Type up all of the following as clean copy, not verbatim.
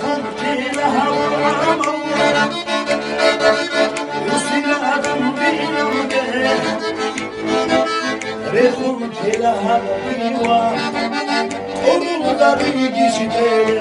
خلقي لها العمر يصير أدم بيده رخلقي لها القوة أمور دريقي شتيه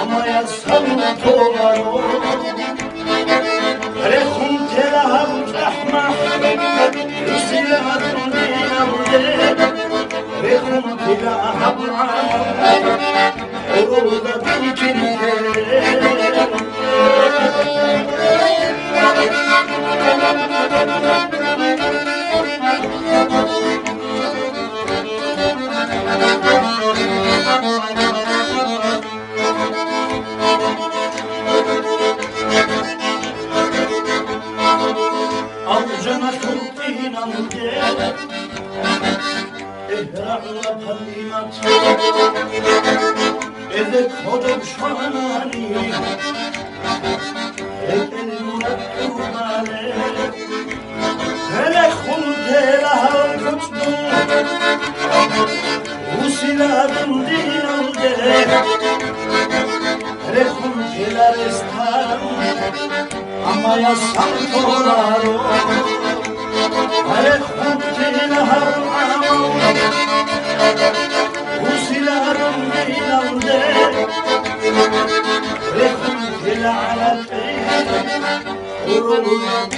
ama yasallı tolarım ريحهم تلهب تحمى يسيلها تردين الودين ريحهم تلهب العمر ورودة الكنتين اهرعنا كلمات إذا خدم شاناني المنكب عليك هلا خلت لها الكتب وسلاد دين الدين هلا خلت لها الاستهان أما يصلت ورارو هلا خلت لها العمر وسلاد دين الدين رخلت على البيت ورولت